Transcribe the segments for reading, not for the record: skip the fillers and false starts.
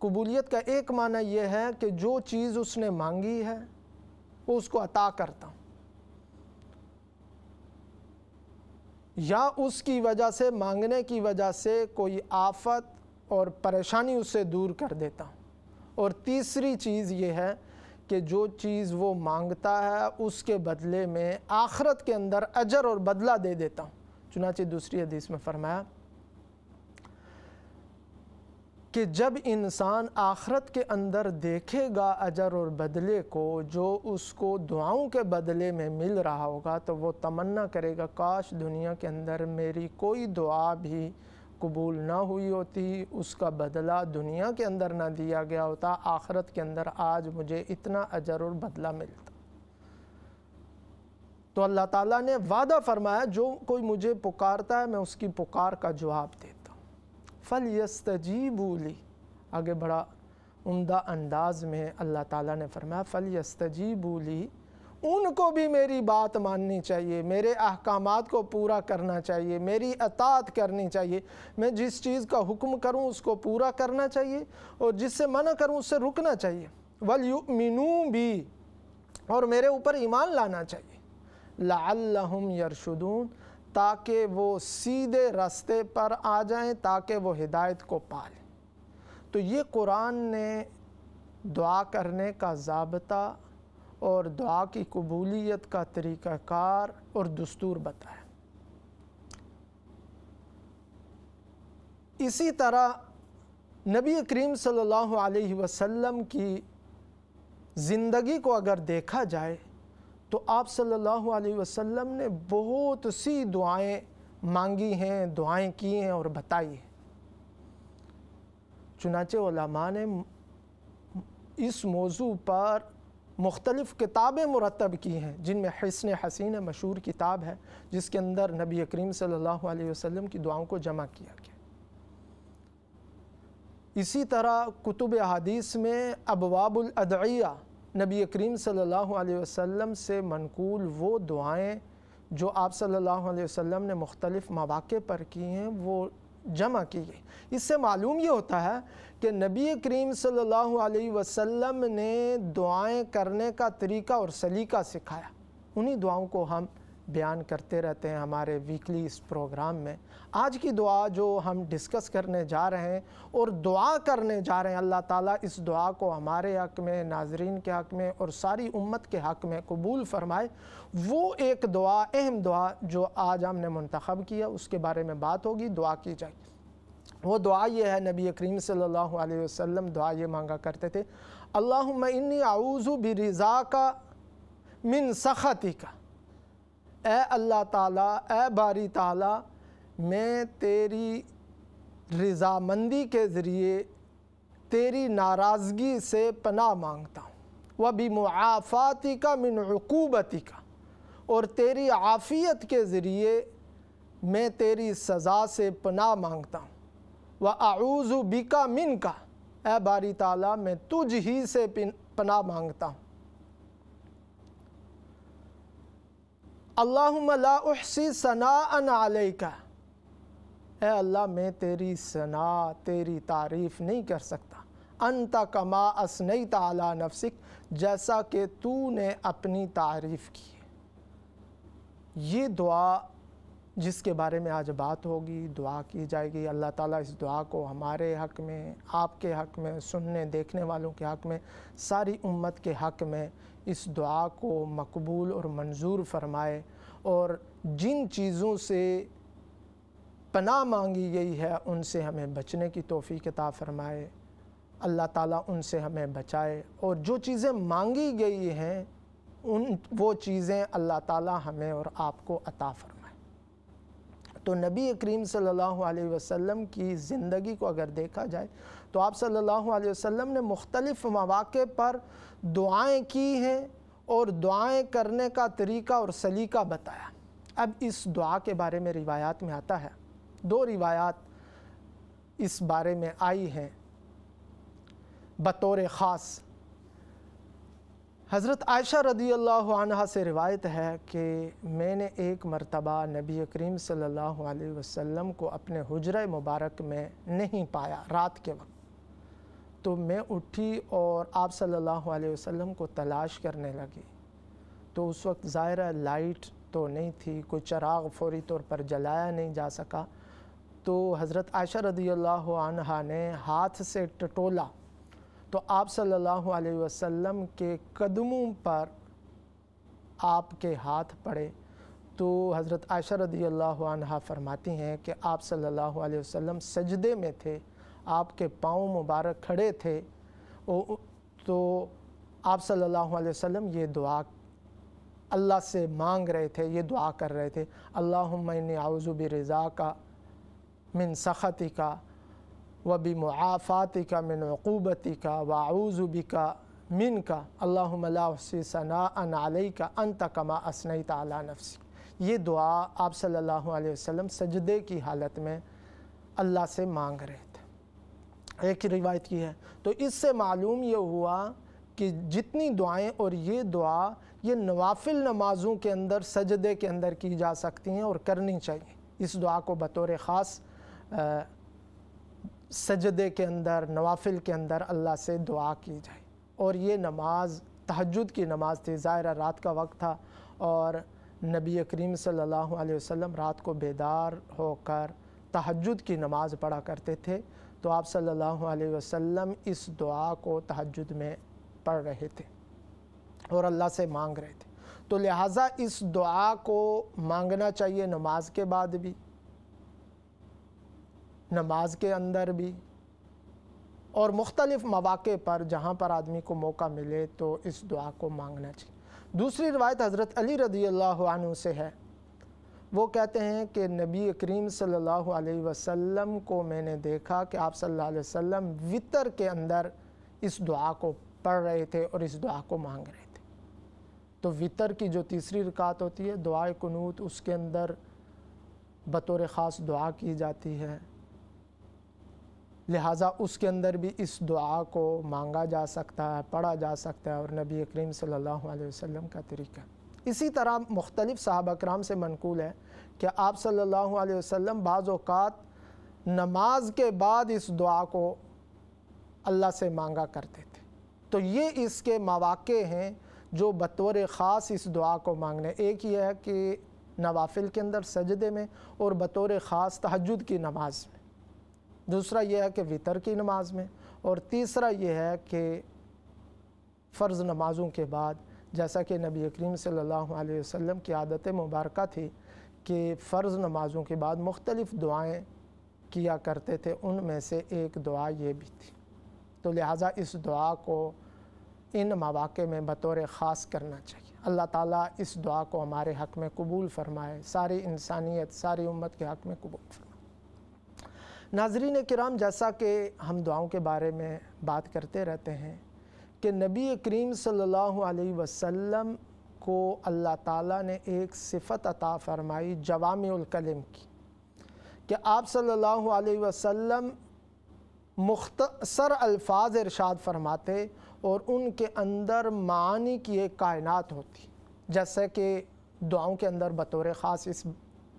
قبولیت کا ایک معنی یہ ہے کہ جو چیز اس نے مانگی ہے وہ اس کو عطا کرتا ہوں، یا اس کی وجہ سے، مانگنے کی وجہ سے کوئی آفت اور پریشانی اس سے دور کر دیتا ہوں۔ اور تیسری چیز یہ ہے کہ جو چیز وہ مانگتا ہے اس کے بدلے میں آخرت کے اندر اجر اور بدلہ دے دیتا ہوں۔ چنانچہ دوسری حدیث میں فرمایا کہ جب انسان آخرت کے اندر دیکھے گا اجر اور بدلے کو جو اس کو دعاؤں کے بدلے میں مل رہا ہوگا، تو وہ تمنا کرے گا کاش دنیا کے اندر میری کوئی دعا بھی قبول نہ ہوئی ہوتی، اس کا بدلہ دنیا کے اندر نہ دیا گیا ہوتا، آخرت کے اندر آج مجھے اتنا اجر اور بدلہ ملتا۔ تو اللہ تعالیٰ نے وعدہ فرمایا جو کوئی مجھے پکارتا ہے میں اس کی پکار کا جواب دیتا ہوں۔ فَلْيَسْتَجِيبُوا لِي، آگے بڑا عمدہ انداز میں اللہ تعالیٰ نے فرمایا فَلْيَسْتَجِيبُوا لِي، ان کو بھی میری بات ماننی چاہیے، میرے احکامات کو پورا کرنا چاہیے، میری اطاعت کرنی چاہیے، میں جس چیز کا حکم کروں اس کو پورا کرنا چاہیے اور جس سے منع کروں اس سے رکنا چاہیے۔ وَلْيُؤْمِنُوا بِي، اور میرے اوپر ایمان لانا چاہیے، لَعَلَّهُمْ يَرْشُدُونَ، تاکہ وہ سیدھے راستے پر آ جائیں، تاکہ وہ ہدایت کو پا لیں۔ تو یہ قرآن نے دعا کرنے کا ضابطہ اور دعا کی قبولیت کا طریقہ کار اور دستور بتایا۔ اسی طرح نبی کریم صلی اللہ علیہ وسلم کی زندگی کو اگر دیکھا جائے تو آپ صلی اللہ علیہ وسلم نے بہت سی دعائیں مانگی ہیں، دعائیں کی ہیں اور بتائی ہیں۔ چنانچہ علماء نے اس موضوع پر مختلف کتابیں مرتب کی ہیں، جن میں حصن حسین مشہور کتاب ہے جس کے اندر نبی کریم صلی اللہ علیہ وسلم کی دعاؤں کو جمع کیا گیا۔ اسی طرح کتب احادیث میں ابواب الادعیہ، نبی کریم صلی اللہ علیہ وسلم سے منقول وہ دعائیں جو آپ صلی اللہ علیہ وسلم نے مختلف مواقع پر کی ہیں وہ جمع کی گئی۔ اس سے معلوم یہ ہوتا ہے کہ نبی کریم صلی اللہ علیہ وسلم نے دعائیں کرنے کا طریقہ اور سلیقہ سکھایا۔ انہی دعاؤں کو ہم بیان کرتے رہتے ہیں ہمارے ویکلی اس پروگرام میں۔ آج کی دعا جو ہم ڈسکس کرنے جا رہے ہیں اور دعا کرنے جا رہے ہیں، اللہ تعالیٰ اس دعا کو ہمارے حق میں، ناظرین کے حق میں اور ساری امت کے حق میں قبول فرمائے۔ وہ ایک دعا، اہم دعا جو آج ہم نے منتخب کیا، اس کے بارے میں بات ہوگی، دعا کی جائے۔ وہ دعا یہ ہے، نبی کریم صلی اللہ علیہ وسلم دعا یہ مانگا کرتے تھے، اللہم انی اعوذ برضاک من سخطک، اے اللہ تعالیٰ، اے باری تعالیٰ، میں تیری رضامندی کے ذریعے تیری ناراضگی سے پناہ مانگتا ہوں، وَبِمُعَافَاتِكَ مِنْ عُقُوبَتِكَ، اور تیری عافیت کے ذریعے میں تیری سزا سے پناہ مانگتا ہوں، وَأَعُوذُ بِكَ مِنْكَ، اے باری تعالیٰ میں تجھ ہی سے پناہ مانگتا ہوں۔ اللہم لا احصی ثناء علیک، اے اللہ میں تیری ثنا، تیری تعریف نہیں کر سکتا، انت کما اثنیت علی نفسک، جیسا کہ تو نے اپنی تعریف کی۔ یہ دعا جس کے بارے میں آج بات ہوگی، دعا کی جائے گی، اللہ تعالیٰ اس دعا کو ہمارے حق میں، آپ کے حق میں، سننے دیکھنے والوں کے حق میں، ساری امت کے حق میں اس دعا کو مقبول اور منظور فرمائے، اور جن چیزوں سے پناہ مانگی گئی ہے ان سے ہمیں بچنے کی توفیق عطا فرمائے، اللہ تعالیٰ ان سے ہمیں بچائے، اور جو چیزیں مانگی گئی ہیں وہ چیزیں اللہ تعالیٰ ہمیں اور آپ کو عطا فرمائے۔ تو نبی کریم صلی اللہ علیہ وسلم کی زندگی کو اگر دیکھا جائے تو آپ صلی اللہ علیہ وسلم نے مختلف مواقع پر دعائیں کی ہیں اور دعائیں کرنے کا طریقہ اور سلیقہ بتایا۔ اب اس دعا کے بارے میں روایات میں آتا ہے، دو روایات اس بارے میں آئی ہیں بطور خاص۔ حضرت عائشہ رضی اللہ عنہا سے روایت ہے کہ میں نے ایک مرتبہ نبی کریم صلی اللہ علیہ وسلم کو اپنے حجرہ مبارک میں نہیں پایا رات کے وقت، تو میں اٹھی اور آپ صلی اللہ علیہ وسلم کو تلاش کرنے لگی۔ تو اس وقت ظاہر لائٹ تو نہیں تھی، کوئی چراغ فوری طور پر جلایا نہیں جا سکا، تو حضرت عائشہ رضی اللہ عنہا نے ہاتھ سے ٹٹولا تو آپ صلی اللہ علیہ وسلم کے قدموں پر آپ کے ہاتھ پڑے۔ تو حضرت عائشہ رضی اللہ عنہا فرماتی ہیں کہ آپ صلی اللہ علیہ وسلم سجدے میں تھے، آپ کے پاؤں مبارک کھڑے تھے، تو آپ صلی اللہ علیہ وسلم یہ دعا اللہ سے مانگ رہے تھے، یہ دعا کر رہے تھے، اللہم انی اعوذ برضاک من سخطک وبمعافاتک من عقوبتک واعوذ بک منک اللہم لا احصی ثناء علیک انت کما اثنیت علی نفسی۔ یہ دعا آپ صلی اللہ علیہ وسلم سجدے کی حالت میں اللہ سے مانگ رہے تھے۔ ایک روایت کی ہے، تو اس سے معلوم یہ ہوا کہ جتنی دعائیں، اور یہ دعا یہ نوافل نمازوں کے اندر سجدے کے اندر کی جا سکتی ہیں اور کرنی چاہیے۔ اس دعا کو بطور خاص سجدے کے اندر، نوافل کے اندر اللہ سے دعا کی جائے۔ اور یہ نماز تہجد کی نماز تھی، ظاہر رات کا وقت تھا، اور نبی کریم صلی اللہ علیہ وسلم رات کو بیدار ہو کر تہجد کی نماز پڑھا کرتے تھے، تو آپ صلی اللہ علیہ وسلم اس دعا کو تہجد میں پڑھ رہے تھے اور اللہ سے مانگ رہے تھے۔ تو لہٰذا اس دعا کو مانگنا چاہیے نماز کے بعد بھی، نماز کے اندر بھی، اور مختلف مواقع پر جہاں پر آدمی کو موقع ملے تو اس دعا کو مانگنا چاہیے۔ دوسری روایت حضرت علی رضی اللہ عنہ سے ہے، وہ کہتے ہیں کہ نبی کریم صلی اللہ علیہ وسلم کو میں نے دیکھا کہ آپ صلی اللہ علیہ وسلم وتر کے اندر اس دعا کو پڑھ رہے تھے اور اس دعا کو مانگ رہے تھے۔ تو وتر کی جو تیسری رکعت ہوتی ہے دعائے قنوت، اس کے اندر بطور خاص دعا کی جاتی ہے، لہٰذا اس کے اندر بھی اس دعا کو مانگا جا سکتا ہے، پڑھا جا سکتا ہے، اور نبی کریم صلی اللہ علیہ وسلم کا طریقہ۔ اسی طرح مختلف صحابہ کرام سے منقول ہے کہ آپ صلی اللہ علیہ وسلم بعض اوقات نماز کے بعد اس دعا کو اللہ سے مانگا کرتے تھے۔ تو یہ اس کے مواقع ہیں جو بطور خاص اس دعا کو مانگنے، ایک یہ ہے کہ نوافل کے اندر سجدے میں، اور بطور خاص تہجد کی نماز میں، دوسرا یہ ہے کہ وتر کی نماز میں، اور تیسرا یہ ہے کہ فرض نمازوں کے بعد، جیسا کہ نبی کریم صلی اللہ علیہ وسلم کی عادت مبارکہ تھی کہ فرض نمازوں کے بعد مختلف دعائیں کیا کرتے تھے، ان میں سے ایک دعا یہ بھی تھی۔ تو لہٰذا اس دعا کو ان مواقع میں بطور خاص کرنا چاہیے۔ اللہ تعالیٰ اس دعا کو ہمارے حق میں قبول فرمائے، ساری انسانیت، ساری امت کے حق میں قبول فرمائے۔ ناظرین کرام، جیسا کہ ہم دعاؤں کے بارے میں بات کرتے رہتے ہیں کہ نبی کریم صلی اللہ علیہ وسلم کو اللہ تعالیٰ نے ایک صفت عطا فرمائی جوامع الکلم کی، کہ آپ صلی اللہ علیہ وسلم مختصر الفاظ ارشاد فرماتے اور ان کے اندر معانی کی ایک کائنات ہوتی، جیسے کہ دعاؤں کے اندر بطور خاص اس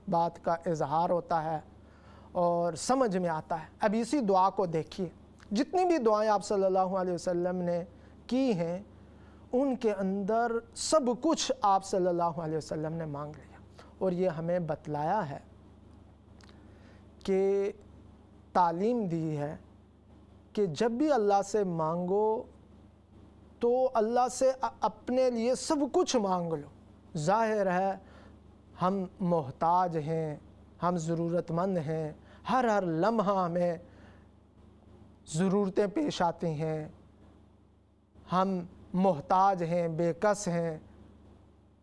بات کا اظہار ہوتا ہے اور سمجھ میں آتا ہے۔ اب اسی دعا کو دیکھیے، جتنی بھی دعائیں آپ صلی اللہ علیہ وسلم نے کی ہیں ان کے اندر سب کچھ آپ صلی اللہ علیہ وسلم نے مانگ لیا، اور یہ ہمیں بتلایا ہے کہ تعلیم دی ہے کہ جب بھی اللہ سے مانگو تو اللہ سے اپنے لیے سب کچھ مانگ لو۔ ظاہر ہے ہم محتاج ہیں، ہم ضرورت مند ہیں، ہر لمحہ ہمیں ضرورتیں پیش آتی ہیں، ہم محتاج ہیں، بے کس ہیں،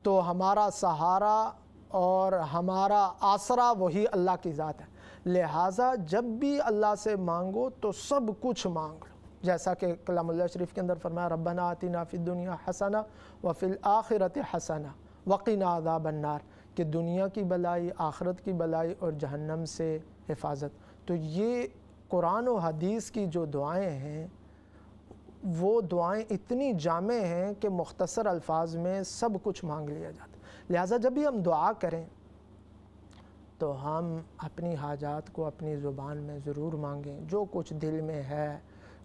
تو ہمارا سہارا اور ہمارا آسرا وہی اللہ کی ذات ہے۔ لہٰذا جب بھی اللہ سے مانگو تو سب کچھ مانگ لو، جیسا کہ کلام اللہ شریف کے اندر فرمایا ربنا آتنا فی الدنیا حسنہ وفی الآخرۃ حسنہ وقنا عذاب النار، کہ دنیا کی بلائی، آخرت کی بلائی اور جہنم سے حفاظت۔ تو یہ قرآن و حدیث کی جو دعائیں ہیں وہ دعائیں اتنی جامع ہیں کہ مختصر الفاظ میں سب کچھ مانگ لیا جاتا ہے۔ لہٰذا جب بھی ہم دعا کریں تو ہم اپنی حاجات کو اپنی زبان میں ضرور مانگیں، جو کچھ دل میں ہے،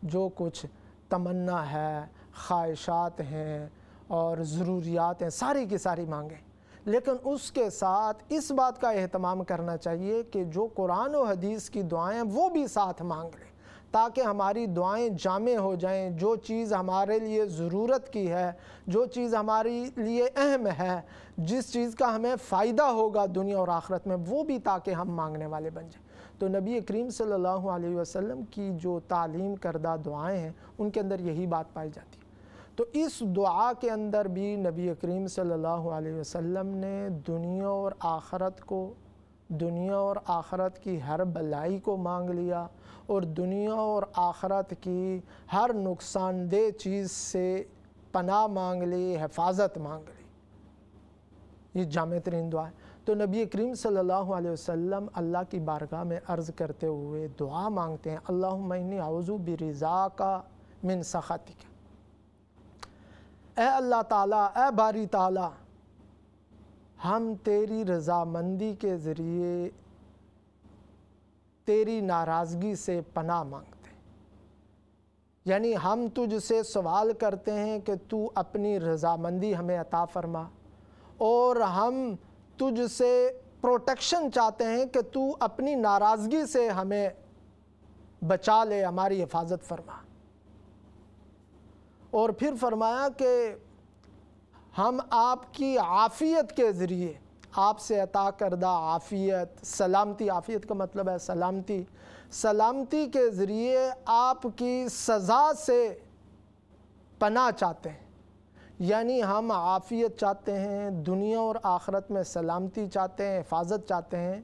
جو کچھ تمنا ہے، خواہشات ہیں اور ضروریات ہیں، ساری کی ساری مانگیں، لیکن اس کے ساتھ اس بات کا اہتمام کرنا چاہیے کہ جو قرآن و حدیث کی دعائیں وہ بھی ساتھ مانگ لیں، تاکہ ہماری دعائیں جامع ہو جائیں۔ جو چیز ہمارے لیے ضرورت کی ہے، جو چیز ہمارے لیے اہم ہے، جس چیز کا ہمیں فائدہ ہوگا دنیا اور آخرت میں، وہ بھی تاکہ ہم مانگنے والے بن جائیں۔ تو نبی کریم صلی اللہ علیہ وسلم کی جو تعلیم کردہ دعائیں ہیں ان کے اندر یہی بات پائی جاتی ہے۔ تو اس دعا کے اندر بھی نبی کریم صلی اللہ علیہ وسلم نے دنیا اور آخرت کی ہر بلائی کو مانگ لیا، اور دنیا اور آخرت کی ہر نقصان دہ چیز سے پناہ مانگ لی، حفاظت مانگ لی۔ یہ جامع ترین دعا ہے۔ تو نبی کریم صلی اللہ علیہ وسلم اللہ کی بارگاہ میں عرض کرتے ہوئے دعا مانگتے ہیں، اللہم انی اعوذ برضاک من سخطک۔ اے اللہ تعالیٰ، اے باری تعالیٰ، ہم تیری رضامندی کے ذریعے تیری ناراضگی سے پناہ مانگتے ہیں، یعنی ہم تجھ سے سوال کرتے ہیں کہ تو اپنی رضامندی ہمیں عطا فرما، اور ہم تجھ سے پروٹیکشن چاہتے ہیں کہ تو اپنی ناراضگی سے ہمیں بچا لے، ہماری حفاظت فرما۔ اور پھر فرمایا کہ ہم آپ کی عافیت کے ذریعے، آپ سے عطا کردہ عافیت، سلامتی، عافیت کا مطلب ہے سلامتی کے ذریعے آپ کی سزا سے پناہ چاہتے ہیں، یعنی ہم عافیت چاہتے ہیں، دنیا اور آخرت میں سلامتی چاہتے ہیں، حفاظت چاہتے ہیں،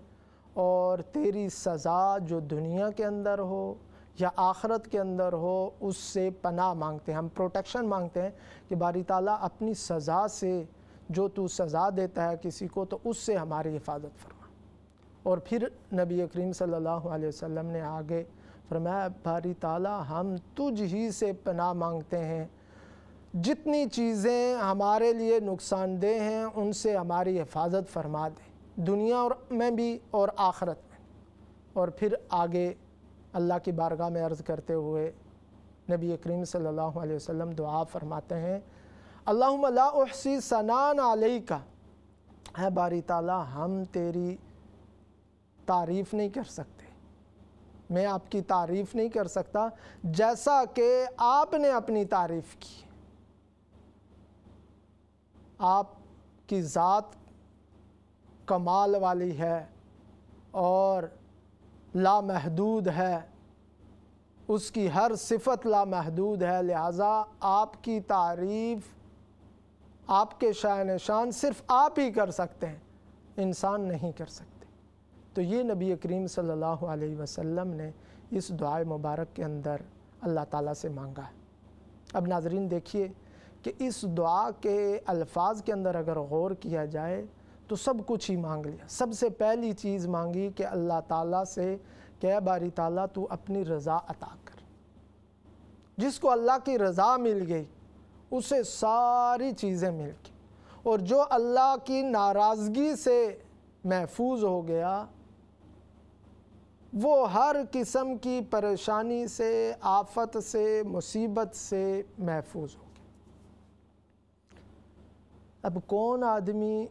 اور تیری سزا جو دنیا کے اندر ہو یا آخرت کے اندر ہو اس سے پناہ مانگتے ہیں، ہم پروٹیکشن مانگتے ہیں کہ باری تعالیٰ اپنی سزا سے، جو تو سزا دیتا ہے کسی کو تو اس سے ہماری حفاظت فرما۔ اور پھر نبی کریم صلی اللہ علیہ وسلم نے آگے فرمایا، باری تعالیٰ ہم تجھ ہی سے پناہ مانگتے ہیں، جتنی چیزیں ہمارے لیے نقصان دہ ہیں ان سے ہماری حفاظت فرما دے، دنیا میں بھی اور آخرت میں۔ اور پھر آگے اللہ کی بارگاہ میں عرض کرتے ہوئے نبی کریم صلی اللہ علیہ وسلم دعا فرماتے ہیں، اللہم لا احصی ثناء علیک، اے باری تعالیٰ ہم تیری تعریف نہیں کر سکتے، میں آپ کی تعریف نہیں کر سکتا جیسا کہ آپ نے اپنی تعریف کی۔ آپ کی ذات کمال والی ہے اور لامحدود ہے، اس کی ہر صفت لامحدود ہے، لہٰذا آپ کی تعریف، آپ کے شأن شان صرف آپ ہی کر سکتے ہیں، انسان نہیں کر سکتے۔ تو یہ نبی کریم صلی اللہ علیہ وسلم نے اس دعائے مبارک کے اندر اللہ تعالیٰ سے مانگا ہے۔ اب ناظرین دیکھیے کہ اس دعا کے الفاظ کے اندر اگر غور کیا جائے تو سب کچھ ہی مانگ لیا۔ سب سے پہلی چیز مانگی کہ اللہ تعالیٰ سے کہ اے باری تعالیٰ تو اپنی رضا عطا کر۔ جس کو اللہ کی رضا مل گئی اسے ساری چیزیں مل گئی، اور جو اللہ کی ناراضگی سے محفوظ ہو گیا وہ ہر قسم کی پریشانی سے، آفت سے، مصیبت سے محفوظ ہو گیا۔ اب کون آدمی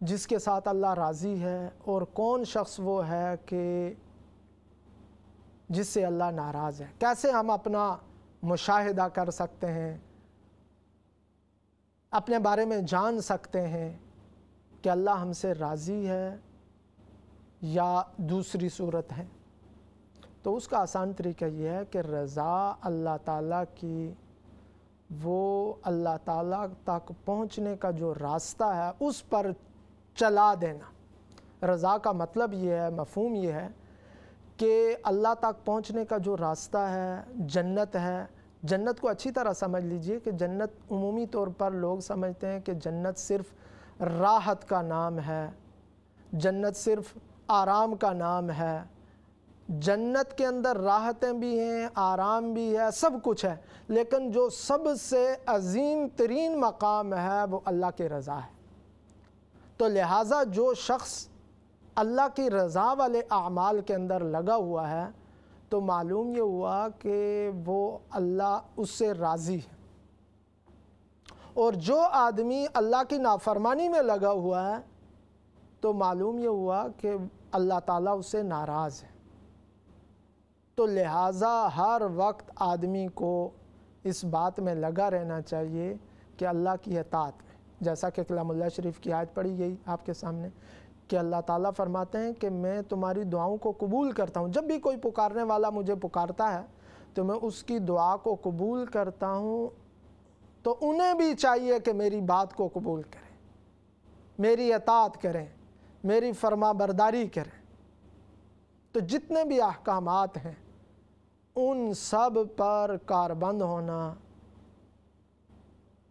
جس کے ساتھ اللہ راضی ہے، اور کون شخص وہ ہے کہ جس سے اللہ ناراض ہے؟ کیسے ہم اپنا مشاہدہ کر سکتے ہیں، اپنے بارے میں جان سکتے ہیں کہ اللہ ہم سے راضی ہے یا دوسری صورت ہے؟ تو اس کا آسان طریقہ یہ ہے کہ رضا اللہ تعالیٰ کی، وہ اللہ تعالیٰ تک پہنچنے کا جو راستہ ہے اس پر چلا دینا۔ رضا کا مطلب یہ ہے، مفہوم یہ ہے کہ اللہ تک پہنچنے کا جو راستہ ہے جنت ہے۔ جنت کو اچھی طرح سمجھ لیجئے کہ جنت عمومی طور پر لوگ سمجھتے ہیں کہ جنت صرف راحت کا نام ہے، جنت صرف آرام کا نام ہے۔ جنت کے اندر راحتیں بھی ہیں، آرام بھی ہے، سب کچھ ہے، لیکن جو سب سے عظیم ترین مقام ہے وہ اللہ کی رضا ہے۔ تو لہٰذا جو شخص اللہ کی رضا والے اعمال کے اندر لگا ہوا ہے تو معلوم یہ ہوا کہ وہ اللہ اس سے راضی ہے، اور جو آدمی اللہ کی نافرمانی میں لگا ہوا ہے تو معلوم یہ ہوا کہ اللہ تعالیٰ اس سے ناراض ہے۔ تو لہٰذا ہر وقت آدمی کو اس بات میں لگا رہنا چاہیے کہ اللہ کی اطاعت میں، جیسا کہ کلام اللہ شریف کی آیت پڑھی گئی آپ کے سامنے کہ اللہ تعالیٰ فرماتے ہیں کہ میں تمہاری دعاؤں کو قبول کرتا ہوں، جب بھی کوئی پکارنے والا مجھے پکارتا ہے تو میں اس کی دعا کو قبول کرتا ہوں، تو انہیں بھی چاہیے کہ میری بات کو قبول کریں، میری اطاعت کریں، میری فرما برداری کریں۔ تو جتنے بھی احکامات ہیں ان سب پر کاربند ہونا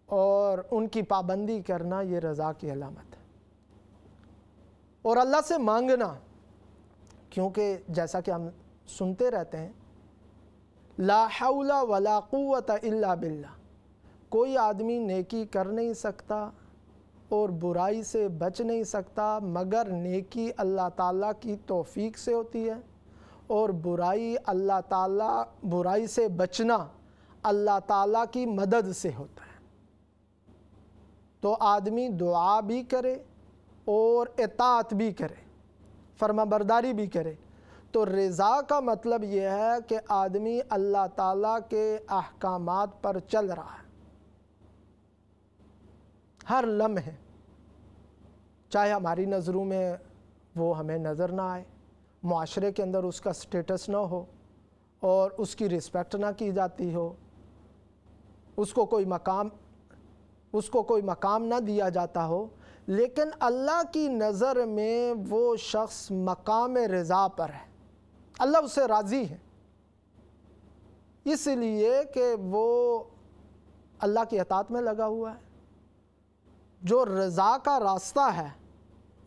اور ان کی پابندی کرنا یہ رضا کی علامت ہے۔ اور اللہ سے مانگنا، کیونکہ جیسا کہ ہم سنتے رہتے ہیں لا حول ولا قوت الا باللہ، کوئی آدمی نیکی کر نہیں سکتا اور برائی سے بچ نہیں سکتا مگر نیکی اللہ تعالیٰ کی توفیق سے ہوتی ہے، اور برائی سے بچنا اللہ تعالیٰ کی مدد سے ہوتا ہے۔ تو آدمی دعا بھی کرے اور اطاعت بھی کرے، فرما برداری بھی کرے۔ تو رضا کا مطلب یہ ہے کہ آدمی اللہ تعالیٰ کے احکامات پر چل رہا ہے ہر لمحے، چاہے ہماری نظروں میں وہ ہمیں نظر نہ آئے، معاشرے کے اندر اس کا سٹیٹس نہ ہو اور اس کی رسپیکٹ نہ کی جاتی ہو، اس کو کوئی مقام نہ دیا جاتا ہو، لیکن اللہ کی نظر میں وہ شخص مقام رضا پر ہے، اللہ اس سے راضی ہے، اس لیے کہ وہ اللہ کی اطاعت میں لگا ہوا ہے، جو رضا کا راستہ ہے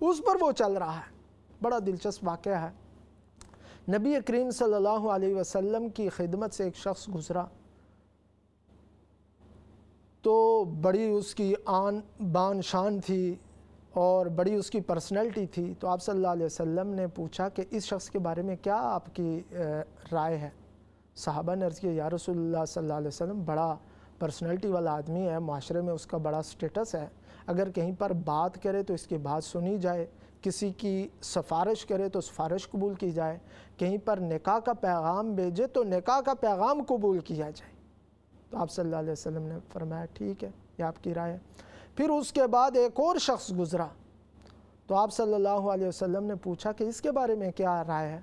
اس پر وہ چل رہا ہے۔ بڑا دلچسپ واقعہ ہے، نبی کریم صلی اللہ علیہ وسلم کی خدمت سے ایک شخص گزرا تو بڑی اس کی آن بان شان تھی اور بڑی اس کی پرسنالٹی تھی، تو آپ صلی اللہ علیہ وسلم نے پوچھا کہ اس شخص کے بارے میں کیا آپ کی رائے ہے؟ صحابہ نے عرض کیا یا رسول اللہ صلی اللہ علیہ وسلم، بڑا پرسنالٹی والا آدمی ہے، معاشرے میں اس کا بڑا سٹیٹس ہے، اگر کہیں پر بات کرے تو اس کی بات سنی جائے، کسی کی سفارش کرے تو سفارش قبول کی جائے، کہیں پر نکاح کا پیغام بھیجے تو نکاح کا پیغام قبول کیا جائے۔ تو آپ صلی اللہ علیہ وسلم نے فرمایا ٹھیک ہے، یہ آپ کی رائے ہے۔ پھر اس کے بعد ایک اور شخص گزرا تو آپ صلی اللہ علیہ وسلم نے پوچھا کہ اس کے بارے میں کیا رائے ہے؟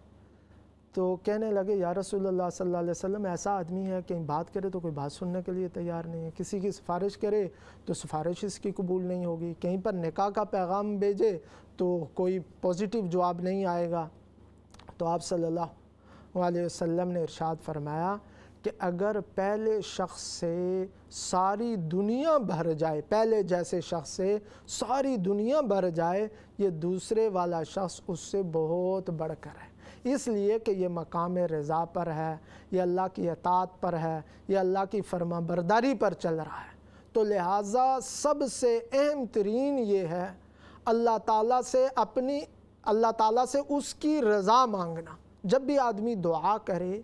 تو کہنے لگے یا رسول اللہ صلی اللہ علیہ وسلم، ایسا آدمی ہے کہیں بات کرے تو کوئی بات سننے کے لیے تیار نہیں ہے، کسی کی سفارش کرے تو سفارش اس کی قبول نہیں ہوگی، کہیں پر نکاح کا پیغام بھیجے تو کوئی پوزیٹیو جواب نہیں آئے گا۔ تو آپ صلی اللہ علیہ وسلم نے ارشاد فرمایا کہ اگر پہلے شخص سے ساری دنیا بھر جائے، پہلے جیسے شخص سے ساری دنیا بھر جائے، یہ دوسرے والا شخص اس سے بہت بڑھ کر ہے، اس لیے کہ یہ مقام رضا پر ہے، یہ اللہ کی اطاعت پر ہے، یہ اللہ کی فرما برداری پر چل رہا ہے۔ تو لہٰذا سب سے اہم ترین یہ ہے اللہ تعالیٰ سے اس کی رضا مانگنا۔ جب بھی آدمی دعا کرے،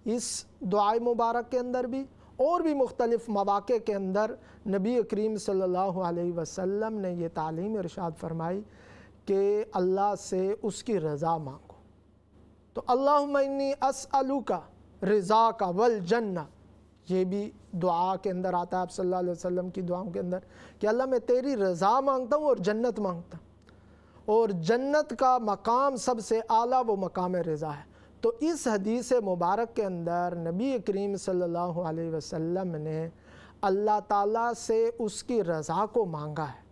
اس دعائے مبارک کے اندر بھی اور بھی مختلف مواقع کے اندر نبی کریم صلی اللہ علیہ وسلم نے یہ تعلیم ارشاد فرمائی کہ اللہ سے اس کی رضا مانگو۔ تو اللہم انی اسألوک رضاک والجنہ، یہ بھی دعا کے اندر آتا ہے آپ صلی اللہ علیہ وسلم کی دعاؤں کے اندر کہ اللہ میں تیری رضا مانگتا ہوں اور جنت مانگتا ہوں، اور جنت کا مقام سب سے اعلیٰ وہ مقام رضا ہے۔ تو اس حدیث مبارک کے اندر نبی کریم صلی اللہ علیہ وسلم نے اللہ تعالیٰ سے اس کی رضا کو مانگا ہے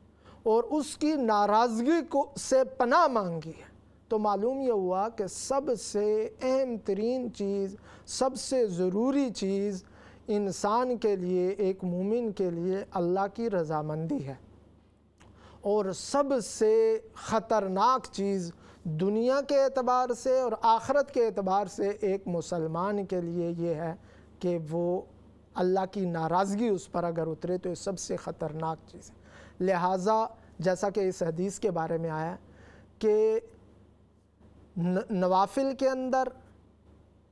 اور اس کی ناراضگی سے پناہ مانگی ہے۔ تو معلوم یہ ہوا کہ سب سے اہم ترین چیز، سب سے ضروری چیز انسان کے لیے، ایک مومن کے لیے اللہ کی رضامندی ہے، اور سب سے خطرناک چیز دنیا کے اعتبار سے اور آخرت کے اعتبار سے ایک مسلمان کے لیے یہ ہے کہ وہ اللہ کی ناراضگی اس پر اگر اترے تو یہ سب سے خطرناک چیز ہے۔ لہٰذا جیسا کہ اس حدیث کے بارے میں آیا کہ نوافل کے اندر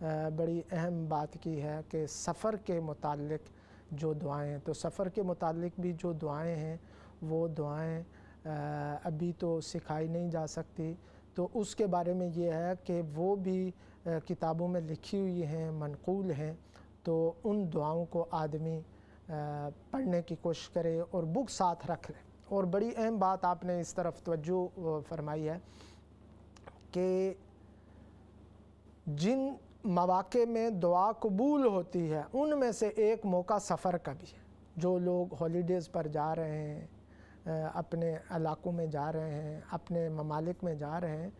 بڑی اہم بات کی ہے کہ سفر کے متعلق جو دعائیں ہیں، تو سفر کے متعلق بھی جو دعائیں ہیں وہ دعائیں ابھی تو سکھائی نہیں جا سکتی، تو اس کے بارے میں یہ ہے کہ وہ بھی کتابوں میں لکھی ہوئی ہیں، منقول ہیں، تو ان دعاؤں کو آدمی پڑھنے کی کوشش کرے اور بک ساتھ رکھ لے۔ اور بڑی اہم بات آپ نے اس طرف توجہ فرمائی ہے کہ جن مواقع میں دعا قبول ہوتی ہے ان میں سے ایک موقع سفر کا بھی ہے۔ جو لوگ ہالیڈیز پر جا رہے ہیں، اپنے علاقوں میں جا رہے ہیں، اپنے ممالک میں جا رہے ہیں،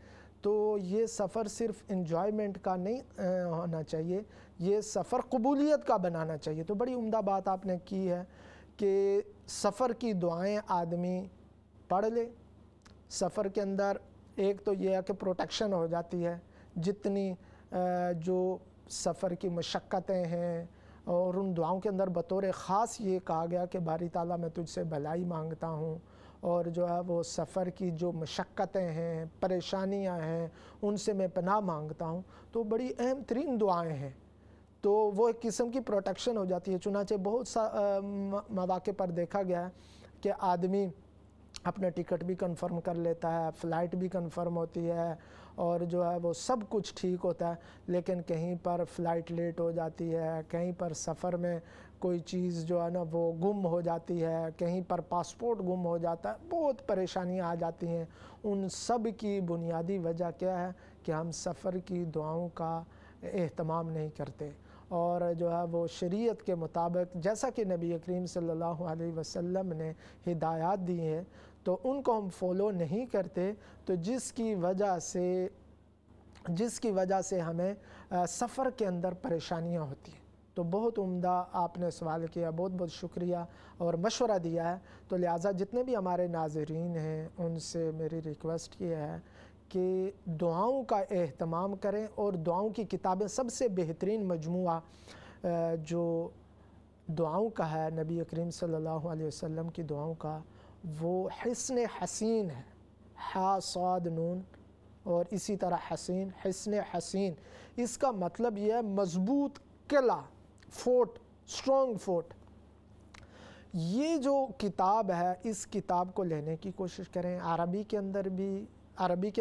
تو یہ سفر صرف انجوائمنٹ کا نہیں ہونا چاہیے، یہ سفر قبولیت کا بنانا چاہیے۔ تو بڑی عمدہ بات آپ نے کی ہے کہ سفر کی دعائیں آدمی پڑھ لے۔ سفر کے اندر ایک تو یہ ہے کہ پروٹیکشن ہو جاتی ہے، جتنی جو سفر کی مشقتیں ہیں، اور ان دعاؤں کے اندر بطور خاص یہ کہا گیا کہ باری تعالیٰ میں تجھ سے بھلائی مانگتا ہوں، اور جو ہے وہ سفر کی جو مشقتیں ہیں، پریشانیاں ہیں، ان سے میں پناہ مانگتا ہوں، تو بڑی اہم ترین دعائیں ہیں۔ تو وہ ایک قسم کی پروٹیکشن ہو جاتی ہے۔ چنانچہ بہت سا مواقع پر دیکھا گیا ہے کہ آدمی اپنا ٹکٹ بھی کنفرم کر لیتا ہے، فلائٹ بھی کنفرم ہوتی ہے، اور جو ہے وہ سب کچھ ٹھیک ہوتا ہے، لیکن کہیں پر فلائٹ لیٹ ہو جاتی ہے، کہیں پر سفر میں کوئی چیز جو ہے نا وہ گم ہو جاتی ہے، کہیں پر پاسپورٹ گم ہو جاتا ہے، بہت پریشانیاں آ جاتی ہیں۔ ان سب کی بنیادی وجہ کیا ہے کہ ہم سفر کی دعاؤں کا اہتمام نہیں کرتے، اور جو ہے وہ شریعت کے مطابق جیسا کہ نبی کریم صلی اللہ علیہ وسلم نے ہدایات دی ہیں تو ان کو ہم فالو نہیں کرتے، تو جس کی وجہ سے ہمیں سفر کے اندر پریشانیاں ہوتی ہیں۔ تو بہت عمدہ آپ نے سوال کیا، بہت بہت شکریہ اور مشورہ دیا ہے۔ تو لہٰذا جتنے بھی ہمارے ناظرین ہیں ان سے میری ریکویسٹ یہ ہے کہ دعاؤں کا اہتمام کریں، اور دعاؤں کی کتابیں سب سے بہترین مجموعہ جو دعاؤں کا ہے نبی کریم صلی اللہ علیہ وسلم کی دعاؤں کا، وہ حصن حسین ہے، حا صاد نون، اور اسی طرح حسین، حصن حسین، اس کا مطلب یہ ہے مضبوط قلعہ، فورٹ، اسٹرانگ فورٹ۔ یہ جو کتاب ہے اس کتاب کو لینے کی کوشش کریں۔ عربی کے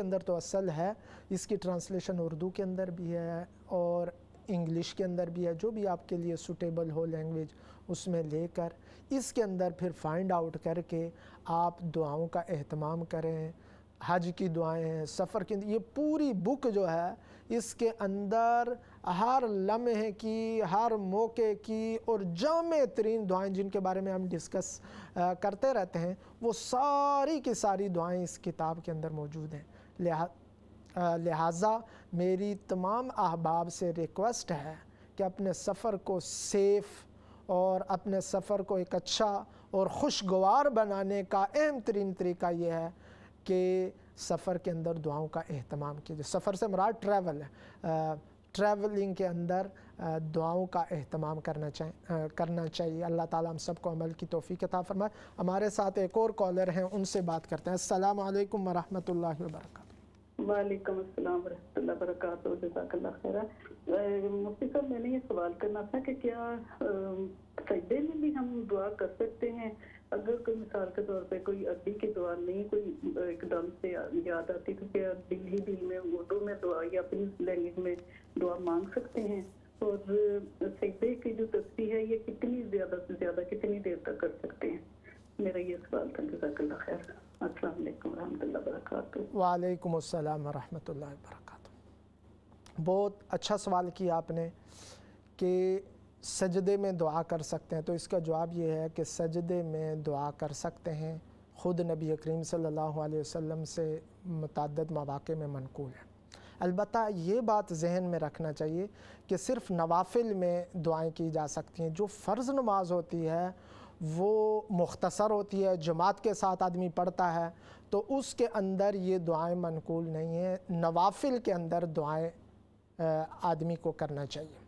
اندر تو اصل ہے، اس کی ٹرانسلیشن اردو کے اندر بھی ہے اور انگلش کے اندر بھی ہے، جو بھی آپ کے لیے سوٹیبل ہو لینگویج اس میں لے کر اس کے اندر پھر فائنڈ آؤٹ کر کے آپ دعاؤں کا اہتمام کریں۔ حج کی دعائیں ہیں، سفر کی، یہ پوری بک جو ہے اس کے اندر ہر لمحے کی، ہر موقع کی اور جامع ترین دعائیں جن کے بارے میں ہم ڈسکس کرتے رہتے ہیں، وہ ساری کی ساری دعائیں اس کتاب کے اندر موجود ہیں۔ لہٰذا میری تمام احباب سے ریکویسٹ ہے کہ اپنے سفر کو سیف اور اپنے سفر کو ایک اچھا اور خوشگوار بنانے کا اہم ترین طریقہ یہ ہے کہ سفر کے اندر دعاؤں کا اہتمام کیجیے۔ سفر سے مراد ٹریول ہے، ٹریولنگ کے اندر دعاؤں کا اہتمام کرنا چاہیے۔ اللہ تعالیٰ ہم سب کو عمل کی توفیق عطا فرمائے۔ ہمارے ساتھ ایک اور کالر ہیں، ان سے بات کرتے ہیں۔ السلام علیکم ورحمۃ اللہ وبرکاتہ۔ وعلیکم السلام ورحمۃ اللہ وبرکاتہ، جزاک اللہ خیر۔ مفتی صاحب، میں نے یہ سوال کرنا تھا کہ کیا سجدے میں بھی ہم دعا کر سکتے ہیں؟ اگر کوئی مثال کے طور پہ کوئی عربی کی دعا نہیں کوئی ایک دم سے یاد آتی تو کیا دل میں اردو میں دعا یا اپنی لینگویج میں دعا مانگ سکتے ہیں؟ اور سجدے کی جو تسبیح ہے یہ کتنی زیادہ سے زیادہ کتنی دیر تک کر سکتے ہیں؟ میرا یہ سوال تھا، جزاک اللہ خیر۔ السلام علیکم ورحمۃ اللہ وبرکاتہ۔ وعلیکم السلام ورحمۃ اللہ وبرکاتہ۔ بہت اچھا سوال کیا آپ نے کہ سجدے میں دعا کر سکتے ہیں، تو اس کا جواب یہ ہے کہ سجدے میں دعا کر سکتے ہیں۔ خود نبی کریم صلی اللہ علیہ وسلم سے متعدد مواقع میں منقول ہے۔ البتہ یہ بات ذہن میں رکھنا چاہیے کہ صرف نوافل میں دعائیں کی جا سکتی ہیں۔ جو فرض نماز ہوتی ہے وہ مختصر ہوتی ہے، جماعت کے ساتھ آدمی پڑھتا ہے، تو اس کے اندر یہ دعائیں منقول نہیں ہیں۔ نوافل کے اندر دعائیں آدمی کو کرنا چاہیے۔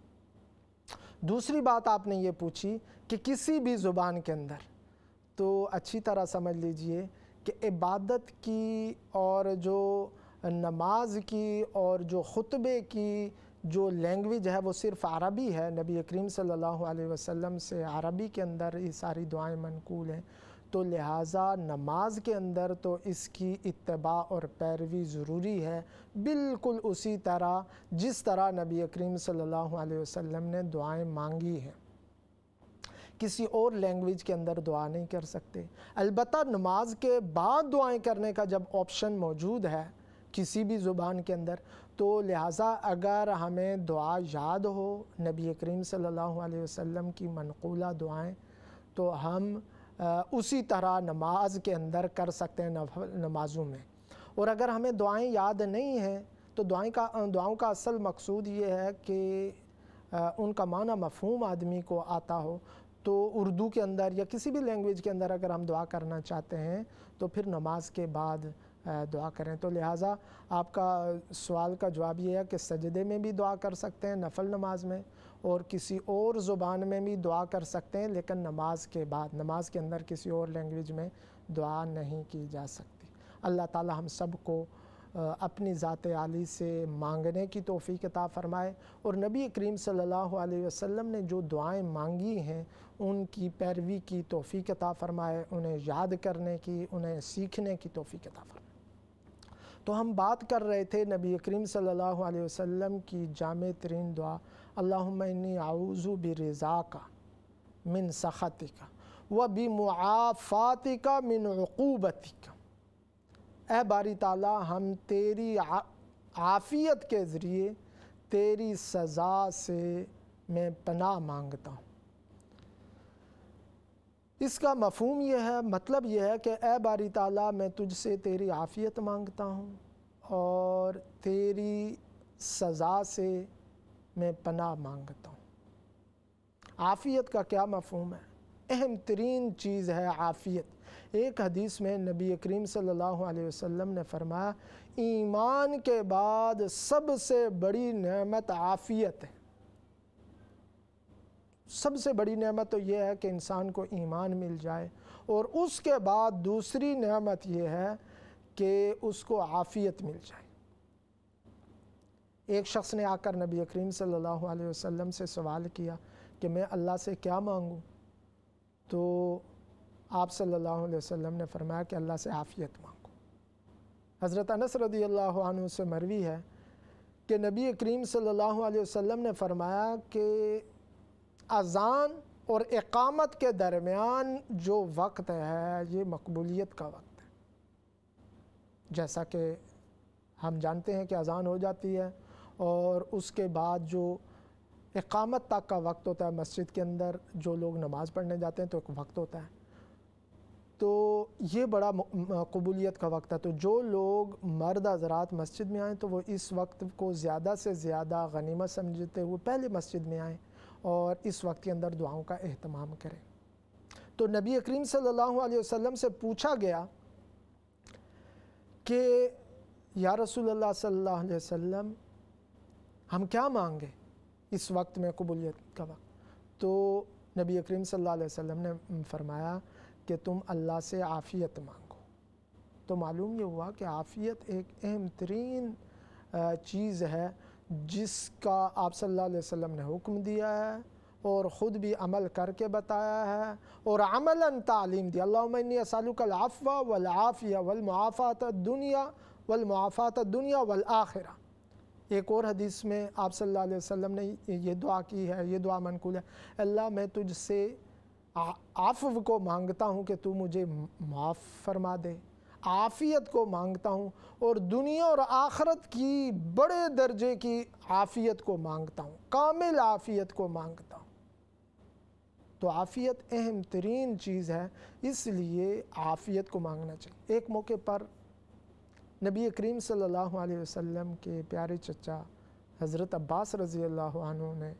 دوسری بات آپ نے یہ پوچھی کہ کسی بھی زبان کے اندر، تو اچھی طرح سمجھ لیجئے کہ عبادت کی اور جو نماز کی اور جو خطبے کی جو لینگویج ہے وہ صرف عربی ہے، نبی کریم صلی اللہ علیہ وسلم سے عربی کے اندر یہ ساری دعائیں منقول ہیں، تو لہٰذا نماز کے اندر تو اس کی اتباع اور پیروی ضروری ہے، بالکل اسی طرح جس طرح نبی کریم صلی اللہ علیہ وسلم نے دعائیں مانگی ہیں۔ کسی اور لینگویج کے اندر دعا نہیں کر سکتے۔ البتہ نماز کے بعد دعائیں کرنے کا جب آپشن موجود ہے کسی بھی زبان کے اندر، تو لہٰذا اگر ہمیں دعا یاد ہو نبی کریم صلی اللہ علیہ وسلم کی منقولہ دعائیں، تو ہم اسی طرح نماز کے اندر کر سکتے ہیں نمازوں میں۔ اور اگر ہمیں دعائیں یاد نہیں ہیں تو دعاؤں کا اصل مقصود یہ ہے کہ ان کا معنی مفہوم آدمی کو آتا ہو، تو اردو کے اندر یا کسی بھی لینگویج کے اندر اگر ہم دعا کرنا چاہتے ہیں تو پھر نماز کے بعد دعا کریں۔ تو لہٰذا آپ کا سوال کا جواب یہ ہے کہ سجدے میں بھی دعا کر سکتے ہیں نفل نماز میں، اور کسی اور زبان میں بھی دعا کر سکتے ہیں، لیکن نماز کے بعد، نماز کے اندر کسی اور لینگویج میں دعا نہیں کی جا سکتی۔ اللہ تعالی ہم سب کو اپنی ذات عالی سے مانگنے کی توفیق عطا فرمائے، اور نبی کریم صلی اللہ علیہ وسلم نے جو دعائیں مانگی ہیں ان کی پیروی کی توفیق عطا فرمائے، انہیں یاد کرنے کی، انہیں سیکھنے کی توفیق عطا فرمائے۔ تو ہم بات کر رہے تھے نبی کریم صلی اللہ علیہ وسلم کی جامع ترین دعا، اللہم انی اعوذ برضاک من سخطک و بمعافاتک من عقوبتک۔ اے باری تعالیٰ، ہم تیری عافیت کے ذریعے تیری سزا سے میں پناہ مانگتا ہوں۔ اس کا مفہوم یہ ہے، مطلب یہ ہے کہ اے باری تعالیٰ، میں تجھ سے تیری عافیت مانگتا ہوں اور تیری سزا سے میں پناہ مانگتا ہوں۔ عافیت کا کیا مفہوم ہے؟ اہم ترین چیز ہے عافیت۔ ایک حدیث میں نبی کریم صلی اللہ علیہ وسلم نے فرمایا، ایمان کے بعد سب سے بڑی نعمت عافیت ہے۔ سب سے بڑی نعمت تو یہ ہے کہ انسان کو ایمان مل جائے، اور اس کے بعد دوسری نعمت یہ ہے کہ اس کو عافیت مل جائے۔ ایک شخص نے آ کر نبی کریم صلی اللہ علیہ وسلم سے سوال کیا کہ میں اللہ سے کیا مانگوں؟ تو آپ صلی اللہ علیہ وسلم نے فرمایا کہ اللہ سے عافیت مانگو۔ حضرت انس رضی اللہ عنہ سے مروی ہے کہ نبی کریم صلی اللہ علیہ وسلم نے فرمایا کہ اذان اور اقامت کے درمیان جو وقت ہے یہ مقبولیت کا وقت ہے۔ جیسا کہ ہم جانتے ہیں کہ اذان ہو جاتی ہے اور اس کے بعد جو اقامت تک کا وقت ہوتا ہے، مسجد کے اندر جو لوگ نماز پڑھنے جاتے ہیں تو ایک وقت ہوتا ہے، تو یہ بڑا قبولیت کا وقت ہے۔ تو جو لوگ مرد حضرات مسجد میں آئیں تو وہ اس وقت کو زیادہ سے زیادہ غنیمت سمجھتے ہوئے پہلے مسجد میں آئیں اور اس وقت کے اندر دعاؤں کا اہتمام کریں۔ تو نبی کریم صلی اللہ علیہ وسلم سے پوچھا گیا کہ یا رسول اللہ صلی اللہ علیہ وسلم، ہم کیا مانگے اس وقت میں قبولیت کا وقت؟ تو نبی کریم صلی اللہ علیہ وسلم نے فرمایا کہ تم اللہ سے عافیت مانگو۔ تو معلوم یہ ہوا کہ عافیت ایک اہم ترین چیز ہے جس کا آپ صلی اللہ علیہ وسلم نے حکم دیا ہے اور خود بھی عمل کر کے بتایا ہے اور عملاً تعلیم دی۔ اللہم انی اسألک العفو والعافیہ والمعافات الدنیا والآخرہ۔ ایک اور حدیث میں آپ صلی اللہ علیہ وسلم نے یہ دعا کی ہے، یہ دعا منقول ہے، اللہ میں تجھ سے عفو کو مانگتا ہوں کہ تو مجھے معاف فرما دے، عافیت کو مانگتا ہوں اور دنیا اور آخرت کی بڑے درجے کی عافیت کو مانگتا ہوں، کامل عافیت کو مانگتا ہوں۔ تو عافیت اہم ترین چیز ہے، اس لیے عافیت کو مانگنا چاہیے۔ ایک موقع پر نبی کریم صلی اللہ علیہ وسلم کے پیارے چچا حضرت عباس رضی اللہ عنہ نے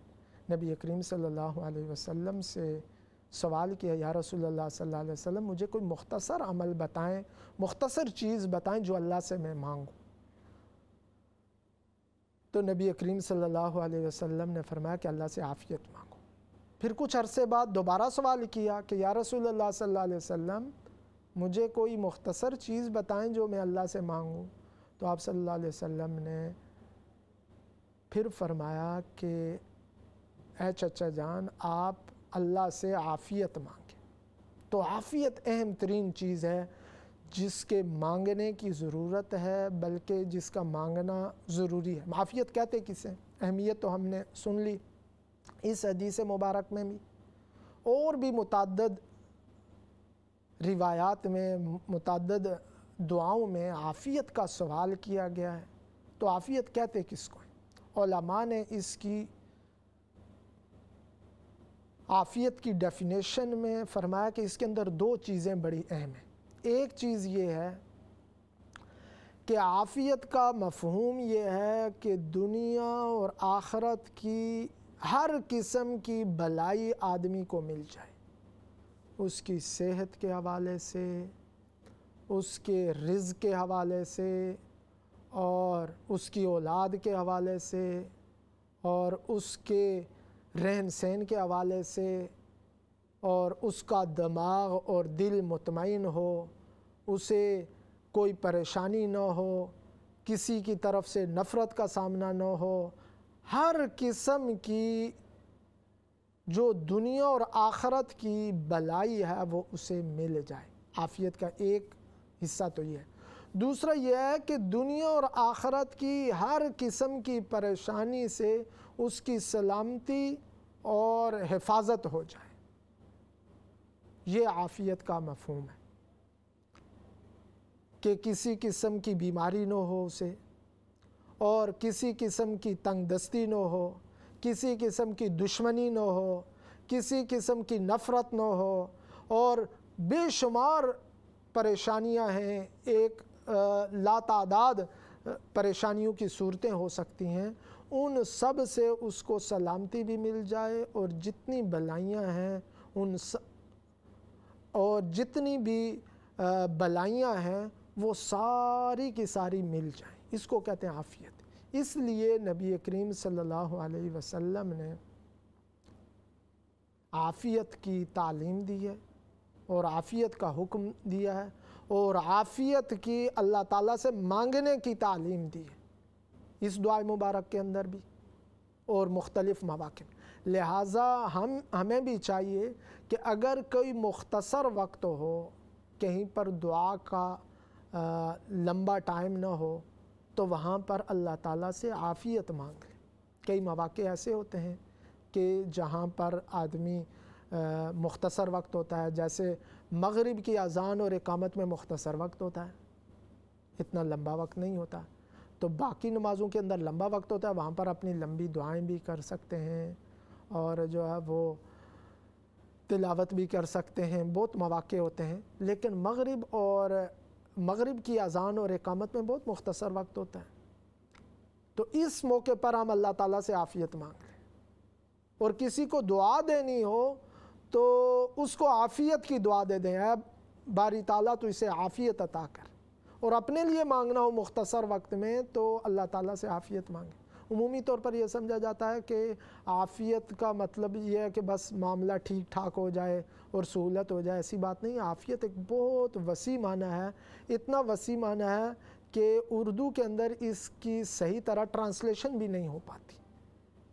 نبی کریم صلی اللہ علیہ وسلم سے سوال کیا، یا رسول اللہ صلی اللہ علیہ وسلم، مجھے کوئی مختصر عمل بتائیں، مختصر چیز بتائیں جو اللہ سے میں مانگوں۔ تو نبی کریم صلی اللہ علیہ وسلم نے فرمایا کہ اللہ سے عافیت مانگو۔ پھر کچھ عرصے بعد دوبارہ سوال کیا کہ یا رسول اللہ صلی اللہ علیہ وسلم، مجھے کوئی مختصر چیز بتائیں جو میں اللہ سے مانگوں۔ تو آپ صلی اللہ علیہ وسلم نے پھر فرمایا کہ اے چچا جان آپ اللہ سے عافیت مانگیں۔ تو عافیت اہم ترین چیز ہے جس کے مانگنے کی ضرورت ہے، بلکہ جس کا مانگنا ضروری ہے۔ عافیت کہتے کسے؟ اہمیت تو ہم نے سن لی اس حدیث مبارک میں بھی، اور بھی متعدد روایات میں، متعدد دعاؤں میں عافیت کا سوال کیا گیا ہے۔ تو عافیت کہتے کس کو ہیں؟ علماء نے اس کی عافیت کی ڈیفینیشن میں فرمایا کہ اس کے اندر دو چیزیں بڑی اہم ہیں۔ ایک چیز یہ ہے کہ عافیت کا مفہوم یہ ہے کہ دنیا اور آخرت کی ہر قسم کی بھلائی آدمی کو مل جائے، اس کی صحت کے حوالے سے، اس کے رزق کے حوالے سے، اور اس کی اولاد کے حوالے سے، اور اس کے رہن سہن کے حوالے سے، اور اس کا دماغ اور دل مطمئن ہو، اسے کوئی پریشانی نہ ہو، کسی کی طرف سے نفرت کا سامنا نہ ہو، ہر قسم کی جو دنیا اور آخرت کی بھلائی ہے وہ اسے مل جائے۔ عافیت کا ایک حصہ تو یہ ہے۔ دوسرا یہ ہے کہ دنیا اور آخرت کی ہر قسم کی پریشانی سے اس کی سلامتی اور حفاظت ہو جائے، یہ عافیت کا مفہوم ہے، کہ کسی قسم کی بیماری نہ ہو اسے، اور کسی قسم کی تنگ دستی نہ ہو، کسی قسم کی دشمنی نہ ہو، کسی قسم کی نفرت نہ ہو، اور بے شمار پریشانیاں ہیں، ایک لاتعداد پریشانیوں کی صورتیں ہو سکتی ہیں، ان سب سے اس کو سلامتی بھی مل جائے، اور جتنی بلائیاں ہیں اور جتنی بھی بلائیاں ہیں وہ ساری کی ساری مل جائیں، اس کو کہتے ہیں عافیت۔ اس لیے نبی کریم صلی اللہ علیہ وسلم نے عافیت کی تعلیم دی ہے، اور عافیت کا حکم دیا ہے، اور عافیت کی اللہ تعالیٰ سے مانگنے کی تعلیم دی ہے اس دعا مبارک کے اندر بھی اور مختلف مواقع میں۔ لہٰذا ہمیں بھی چاہیے کہ اگر کوئی مختصر وقت ہو، کہیں پر دعا کا لمبا ٹائم نہ ہو، تو وہاں پر اللہ تعالیٰ سے عافیت مانگ لیں۔ کئی مواقع ایسے ہوتے ہیں کہ جہاں پر آدمی مختصر وقت ہوتا ہے، جیسے مغرب کی اذان اور اقامت میں مختصر وقت ہوتا ہے، اتنا لمبا وقت نہیں ہوتا، تو باقی نمازوں کے اندر لمبا وقت ہوتا ہے، وہاں پر اپنی لمبی دعائیں بھی کر سکتے ہیں، اور جو ہے وہ تلاوت بھی کر سکتے ہیں، بہت مواقع ہوتے ہیں۔ لیکن مغرب کی اذان اور اقامت میں بہت مختصر وقت ہوتا ہے، تو اس موقع پر ہم اللہ تعالیٰ سے عافیت مانگ لیں، اور کسی کو دعا دینی ہو تو اس کو عافیت کی دعا دے دیں، اے باری تعالیٰ تو اسے عافیت عطا کر، اور اپنے لیے مانگنا ہو مختصر وقت میں تو اللہ تعالیٰ سے عافیت مانگیں۔ عمومی طور پر یہ سمجھا جاتا ہے کہ عافیت کا مطلب یہ ہے کہ بس معاملہ ٹھیک ٹھاک ہو جائے اور سہولت ہو جائے، ایسی بات نہیں ہے۔ عافیت ایک بہت وسیع معنی ہے، اتنا وسیع معنی ہے کہ اردو کے اندر اس کی صحیح طرح ٹرانسلیشن بھی نہیں ہو پاتی۔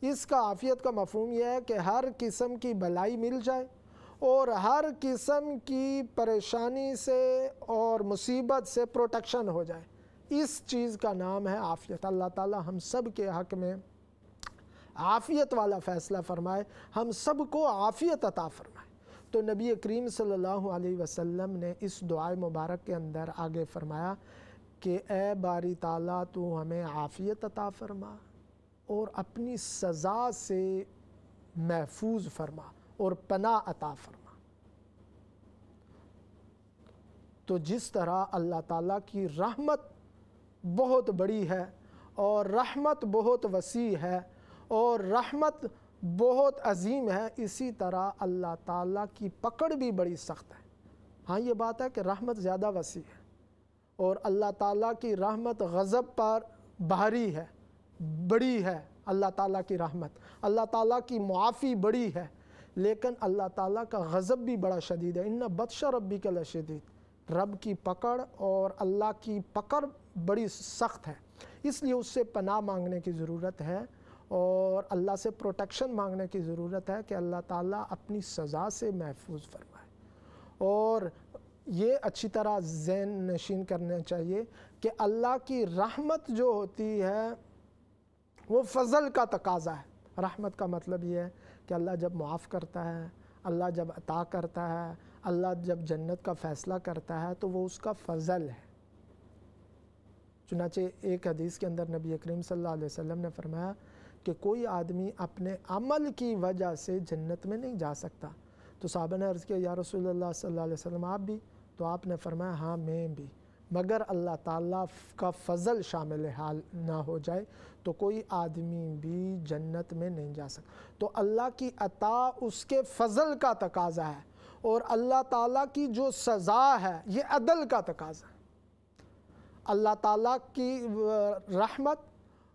اس کا عافیت کا مفہوم یہ ہے کہ ہر قسم کی بھلائی مل جائے، اور ہر قسم کی پریشانی سے اور مصیبت سے پروٹیکشن ہو جائے، اس چیز کا نام ہے عافیت۔ اللہ تعالیٰ ہم سب کے حق میں عافیت والا فیصلہ فرمائے، ہم سب کو عافیت عطا فرمائے۔ تو نبی کریم صلی اللہ علیہ وسلم نے اس دعا مبارک کے اندر آگے فرمایا کہ اے باری تعالیٰ تو ہمیں عافیت عطا فرما، اور اپنی سزا سے محفوظ فرما اور پناہ عطا فرما۔ تو جس طرح اللہ تعالیٰ کی رحمت بہت بڑی ہے، اور رحمت بہت وسیع ہے، اور رحمت بہت عظیم ہے، اسی طرح اللہ تعالیٰ کی پکڑ بھی بڑی سخت ہے۔ ہاں یہ بات ہے کہ رحمت زیادہ وسیع ہے، اور اللہ تعالیٰ کی رحمت غضب پر بھاری ہے، بڑی ہے اللہ تعالیٰ کی رحمت، اللہ تعالیٰ کی معافی بڑی ہے، لیکن اللہ تعالیٰ کا غضب بھی بڑا شدید ہے۔ ان بطش ربک لشدید، رب کی پکڑ اور اللہ کی پکڑ بڑی سخت ہے، اس لیے اس سے پناہ مانگنے کی ضرورت ہے، اور اللہ سے پروٹیکشن مانگنے کی ضرورت ہے کہ اللہ تعالیٰ اپنی سزا سے محفوظ فرمائے۔ اور یہ اچھی طرح ذہن نشین کرنا چاہیے کہ اللہ کی رحمت جو ہوتی ہے وہ فضل کا تقاضا ہے۔ رحمت کا مطلب یہ ہے کہ اللہ جب معاف کرتا ہے، اللہ جب عطا کرتا ہے، اللہ جب جنت کا فیصلہ کرتا ہے تو وہ اس کا فضل ہے۔ چنانچہ ایک حدیث کے اندر نبی کریم صلی اللہ علیہ وسلم نے فرمایا کہ کوئی آدمی اپنے عمل کی وجہ سے جنت میں نہیں جا سکتا۔ تو صحابہ نے عرض کیا یا رسول اللہ صلی اللہ علیہ وسلم آپ بھی؟ تو آپ نے فرمایا ہاں میں بھی، مگر اللہ تعالیٰ کا فضل شامل حال نہ ہو جائے تو کوئی آدمی بھی جنت میں نہیں جا سکتا۔ تو اللہ کی عطا اس کے فضل کا تقاضا ہے، اور اللہ تعالیٰ کی جو سزا ہے یہ عدل کا تقاضا ہے۔ اللہ تعالیٰ کی رحمت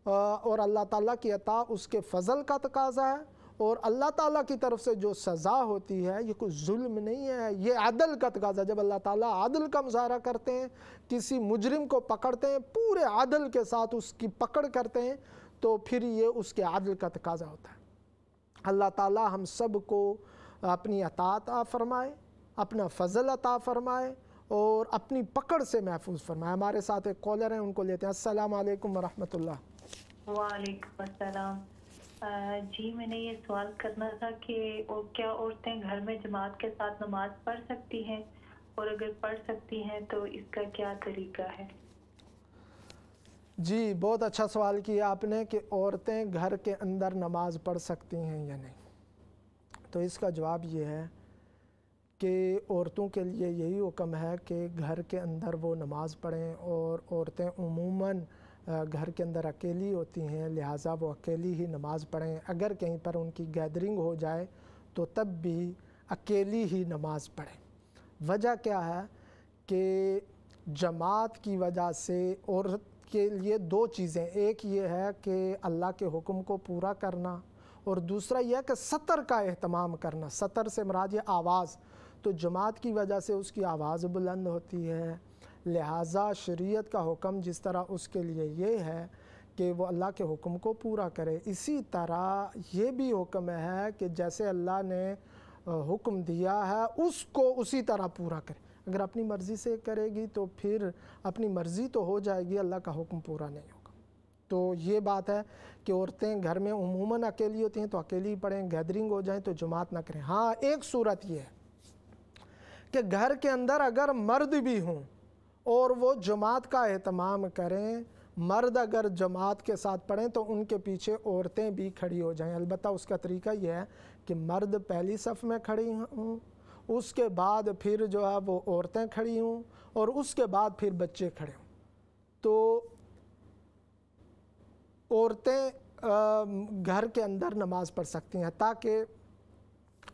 اور اللہ تعالیٰ کی عطا اس کے فضل کا تقاضا ہے، اور اللہ تعالیٰ کی طرف سے جو سزا ہوتی ہے یہ کوئی ظلم نہیں ہے، یہ عدل کا تقاضا۔ جب اللہ تعالیٰ عدل کا مظاہرہ کرتے ہیں، کسی مجرم کو پکڑتے ہیں، پورے عدل کے ساتھ اس کی پکڑ کرتے ہیں، تو پھر یہ اس کے عدل کا تقاضا ہوتا ہے۔ اللہ تعالیٰ ہم سب کو اپنی عطا عطا فرمائے، اپنا فضل عطا فرمائے، اور اپنی پکڑ سے محفوظ فرمائے۔ ہمارے ساتھ ایک کالر ہیں، ان کو لیتے ہیں۔ السلام علیکم ورحمۃ اللہ۔ وعلیکم السلام۔ جی میں نے یہ سوال کرنا تھا کہ کیا عورتیں گھر میں جماعت کے ساتھ نماز پڑھ سکتی ہیں، اور اگر پڑھ سکتی ہیں تو اس کا کیا طریقہ ہے؟ جی بہت اچھا سوال کیا آپ نے کہ عورتیں گھر کے اندر نماز پڑھ سکتی ہیں یا نہیں۔ تو اس کا جواب یہ ہے کہ عورتوں کے لیے یہی حکم ہے کہ گھر کے اندر وہ نماز پڑھیں، اور عورتیں عموماً گھر کے اندر اکیلی ہوتی ہیں، لہٰذا وہ اکیلی ہی نماز پڑھیں۔ اگر کہیں پر ان کی گیدرنگ ہو جائے تو تب بھی اکیلی ہی نماز پڑھیں۔ وجہ کیا ہے کہ جماعت کی وجہ سے عورت کے لیے دو چیزیں، ایک یہ ہے کہ اللہ کے حکم کو پورا کرنا، اور دوسرا یہ ہے کہ سطر کا اہتمام کرنا۔ سطر سے مراد یہ آواز، تو جماعت کی وجہ سے اس کی آواز بلند ہوتی ہے، لہٰذا شریعت کا حکم جس طرح اس کے لیے یہ ہے کہ وہ اللہ کے حکم کو پورا کرے، اسی طرح یہ بھی حکم ہے کہ جیسے اللہ نے حکم دیا ہے اس کو اسی طرح پورا کرے۔ اگر اپنی مرضی سے کرے گی تو پھر اپنی مرضی تو ہو جائے گی، اللہ کا حکم پورا نہیں ہوگا۔ تو یہ بات ہے کہ عورتیں گھر میں عموماً اکیلی ہوتی ہیں تو اکیلی پڑھیں، گیدرنگ ہو جائیں تو جماعت نہ کریں۔ ہاں ایک صورت یہ ہے کہ گھر کے اندر اگر مرد بھی ہوں اور وہ جماعت کا اہتمام کریں، مرد اگر جماعت کے ساتھ پڑھیں تو ان کے پیچھے عورتیں بھی کھڑی ہو جائیں۔ البتہ اس کا طریقہ یہ ہے کہ مرد پہلی صف میں کھڑی ہوں، اس کے بعد پھر جو ہے وہ عورتیں کھڑی ہوں، اور اس کے بعد پھر بچے کھڑے ہوں۔ تو عورتیں گھر کے اندر نماز پڑھ سکتی ہیں، تاکہ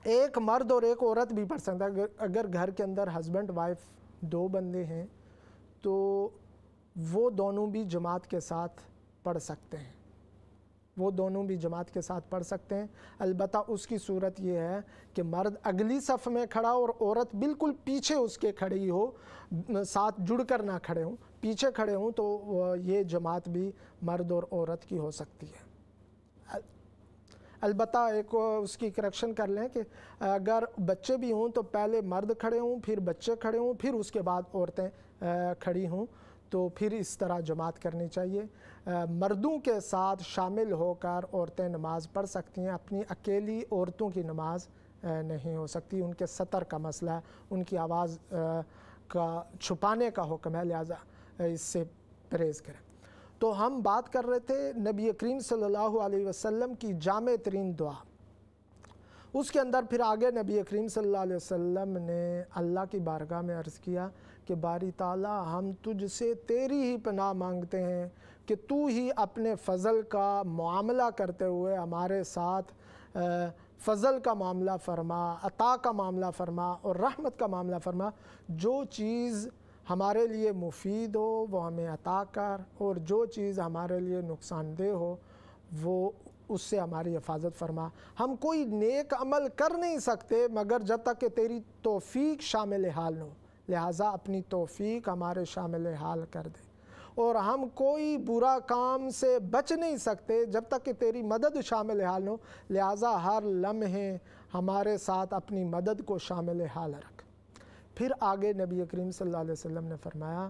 ایک مرد اور ایک عورت بھی پڑھ سکتا ہے۔ اگر گھر کے اندر ہسبینڈ وائف دو بندے ہیں تو وہ دونوں بھی جماعت کے ساتھ پڑھ سکتے ہیں، وہ دونوں بھی جماعت کے ساتھ پڑھ سکتے ہیں۔ البتہ اس کی صورت یہ ہے کہ مرد اگلی صف میں کھڑا اور عورت بالکل پیچھے اس کے کھڑی ہو، ساتھ جڑ کر نہ کھڑے ہوں، پیچھے کھڑے ہوں، تو یہ جماعت بھی مرد اور عورت کی ہو سکتی ہے۔ البتہ ایک اس کی کریکشن کر لیں کہ اگر بچے بھی ہوں تو پہلے مرد کھڑے ہوں، پھر بچے کھڑے ہوں، پھر اس کے بعد عورتیں کھڑی ہوں، تو پھر اس طرح جماعت کرنی چاہیے۔ مردوں کے ساتھ شامل ہو کر عورتیں نماز پڑھ سکتی ہیں، اپنی اکیلی عورتوں کی نماز نہیں ہو سکتی۔ ان کے سطر کا مسئلہ ہے، ان کی آواز کا چھپانے کا حکم ہے، لہٰذا اس سے پرہیز کریں۔ تو ہم بات کر رہے تھے نبی کریم صلی اللہ علیہ وسلم کی جامع ترین دعا۔ اس کے اندر پھر آگے نبی کریم صلی اللہ علیہ وسلم نے اللہ کی بارگاہ میں عرض کیا کہ باری تعالیٰ ہم تجھ سے تیری ہی پناہ مانگتے ہیں کہ تو ہی اپنے فضل کا معاملہ کرتے ہوئے ہمارے ساتھ فضل کا معاملہ فرما، عطا کا معاملہ فرما اور رحمت کا معاملہ فرما۔ جو چیز ہمارے لیے مفید ہو وہ ہمیں عطا کر، اور جو چیز ہمارے لیے نقصان دہ ہو وہ اس سے ہماری حفاظت فرما۔ ہم کوئی نیک عمل کر نہیں سکتے مگر جب تک کہ تیری توفیق شامل حال ہو، لہٰذا اپنی توفیق ہمارے شامل حال کر دے۔ اور ہم کوئی برا کام سے بچ نہیں سکتے جب تک کہ تیری مدد شامل حال ہو، لہٰذا ہر لمحے ہمارے ساتھ اپنی مدد کو شامل حال رکھ۔ پھر آگے نبی کریم صلی اللہ علیہ وسلم نے فرمایا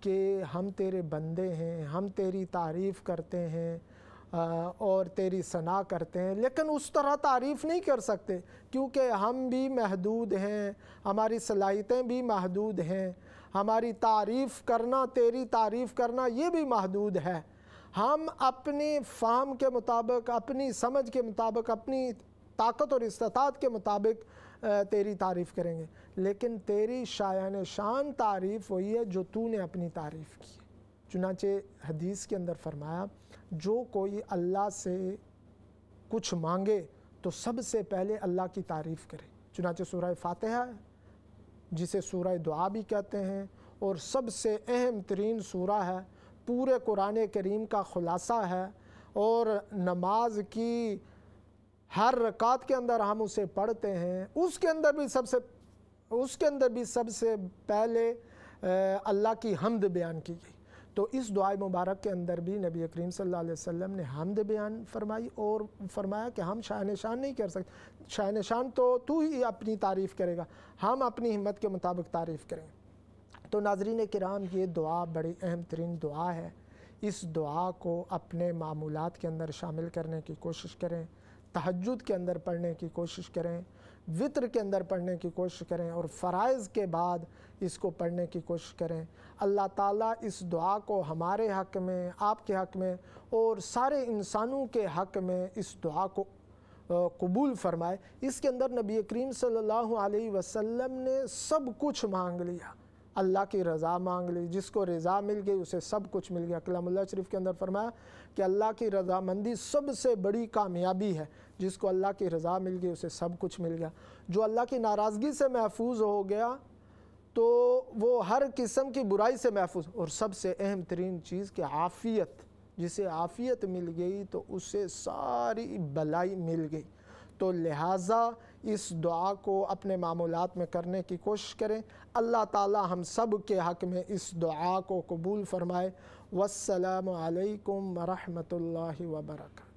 کہ ہم تیرے بندے ہیں، ہم تیری تعریف کرتے ہیں اور تیری ثنا کرتے ہیں، لیکن اس طرح تعریف نہیں کر سکتے کیونکہ ہم بھی محدود ہیں، ہماری صلاحیتیں بھی محدود ہیں، ہماری تعریف کرنا، تیری تعریف کرنا یہ بھی محدود ہے۔ ہم اپنی فہم کے مطابق، اپنی سمجھ کے مطابق، اپنی طاقت اور استطاعت کے مطابق تیری تعریف کریں گے، لیکن تیری شایان شان تعریف وہی ہے جو تو نے اپنی تعریف کی۔ چنانچہ حدیث کے اندر فرمایا جو کوئی اللہ سے کچھ مانگے تو سب سے پہلے اللہ کی تعریف کرے۔ چنانچہ سورہ فاتحہ جسے سورہ دعا بھی کہتے ہیں اور سب سے اہم ترین سورہ ہے، پورے قرآن کریم کا خلاصہ ہے، اور نماز کی ہر رکعت کے اندر ہم اسے پڑھتے ہیں، اس کے اندر بھی سب سے پہلے اللہ کی حمد بیان کی گئی۔ تو اس دعائے مبارک کے اندر بھی نبی کریم صلی اللہ علیہ وسلم نے حمد بیان فرمائی اور فرمایا کہ ہم شایان شان نہیں کر سکتے، شایان شان تو ہی اپنی تعریف کرے گا، ہم اپنی ہمت کے مطابق تعریف کریں گے۔ تو ناظرین کرام، یہ دعا بڑی اہم ترین دعا ہے، اس دعا کو اپنے معمولات کے اندر شامل کرنے کی کوشش کریں، تہجد کے اندر پڑھنے کی کوشش کریں، وطر کے اندر پڑھنے کی کوشش کریں، اور فرائض کے بعد اس کو پڑھنے کی کوشش کریں۔ اللہ تعالیٰ اس دعا کو ہمارے حق میں، آپ کے حق میں اور سارے انسانوں کے حق میں اس دعا کو قبول فرمائے۔ اس کے اندر نبی کریم صلی اللہ علیہ وسلم نے سب کچھ مانگ لیا، اللہ کی رضا مانگ لی، جس کو رضا مل گئی اسے سب کچھ مل گیا۔ کلام اللہ شریف کے اندر فرمایا کہ اللہ کی رضامندی سب سے بڑی کامیابی ہے، جس کو اللہ کی رضا مل گئی اسے سب کچھ مل گیا۔ جو اللہ کی ناراضگی سے محفوظ ہو گیا تو وہ ہر قسم کی برائی سے محفوظ، اور سب سے اہم ترین چیز کہ عافیت، جسے عافیت مل گئی تو اسے ساری بلائی مل گئی۔ تو لہٰذا اس دعا کو اپنے معمولات میں کرنے کی کوشش کریں۔ اللہ تعالی ہم سب کے حق میں اس دعا کو قبول فرمائے۔ والسلام علیکم ورحمۃ اللہ وبرکاتہ۔